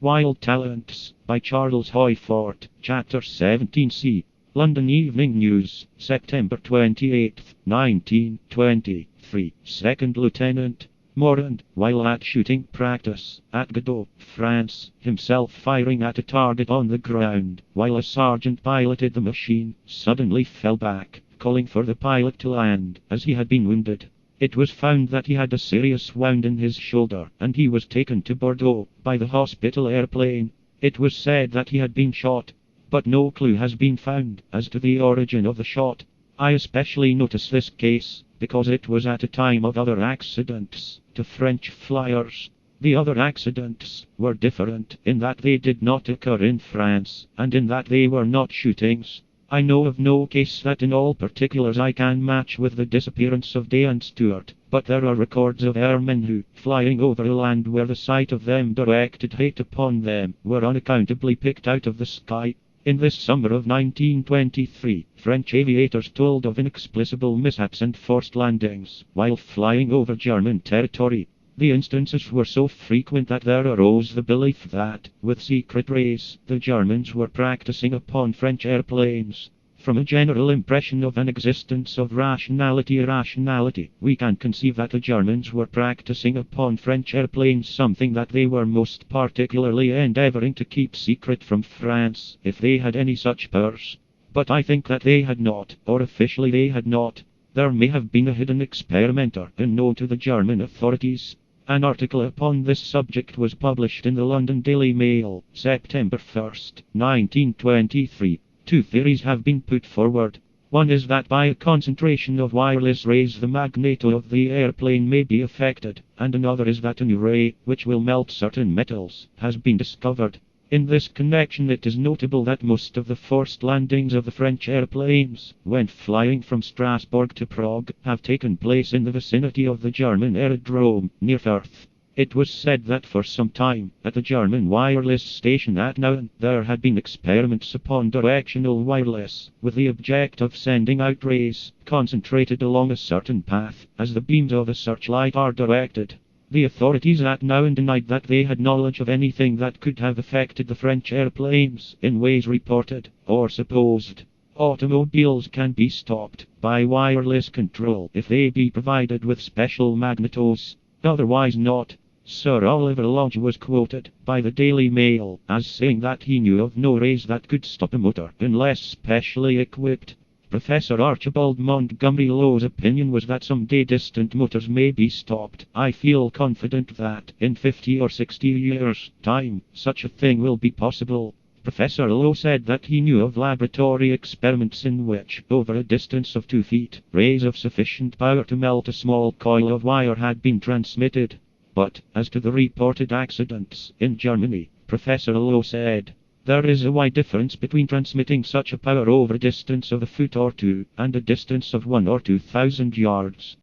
Wild Talents, by Charles Hoyfort, Chapter 17c. London Evening News, September 28, 1923. Second Lieutenant Morand, while at shooting practice at Gourdon, France, himself firing at a target on the ground, while a sergeant piloted the machine, suddenly fell back, calling for the pilot to land, as he had been wounded. It was found that he had a serious wound in his shoulder, and he was taken to Bordeaux by the hospital airplane. It was said that he had been shot, but no clue has been found as to the origin of the shot. I especially notice this case, because it was at a time of other accidents to French flyers. The other accidents were different in that they did not occur in France, and in that they were not shootings. I know of no case that in all particulars I can match with the disappearance of Day and Stewart, but there are records of airmen who, flying over a land where the sight of them directed hate upon them, were unaccountably picked out of the sky. In this summer of 1923, French aviators told of inexplicable mishaps and forced landings while flying over German territory. The instances were so frequent that there arose the belief that, with secret rays, the Germans were practicing upon French airplanes. From a general impression of an existence of irrationality, we can conceive that the Germans were practicing upon French airplanes something that they were most particularly endeavoring to keep secret from France, if they had any such powers. But I think that they had not, or officially they had not. There may have been a hidden experimenter, unknown to the German authorities. An article upon this subject was published in the London Daily Mail, September 1, 1923. Two theories have been put forward. One is that by a concentration of wireless rays the magneto of the airplane may be affected, and another is that a new ray, which will melt certain metals, has been discovered. In this connection it is notable that most of the forced landings of the French airplanes, when flying from Strasbourg to Prague, have taken place in the vicinity of the German aerodrome, near Firth. It was said that for some time, at the German wireless station at Nous, there had been experiments upon directional wireless, with the object of sending out rays, concentrated along a certain path, as the beams of a searchlight are directed. The authorities at Nous denied that they had knowledge of anything that could have affected the French airplanes in ways reported, or supposed. Automobiles can be stopped by wireless control if they be provided with special magnetos, otherwise not. Sir Oliver Lodge was quoted by the Daily Mail as saying that he knew of no rays that could stop a motor unless specially equipped. Professor Archibald Montgomery Low's opinion was that someday distant motors may be stopped. I feel confident that, in 50 or 60 years' time, such a thing will be possible. Professor Low said that he knew of laboratory experiments in which, over a distance of 2 feet, rays of sufficient power to melt a small coil of wire had been transmitted. But, as to the reported accidents in Germany, Professor Low said, there is a wide difference between transmitting such a power over a distance of a foot or two, and a distance of 1 or 2,000 yards.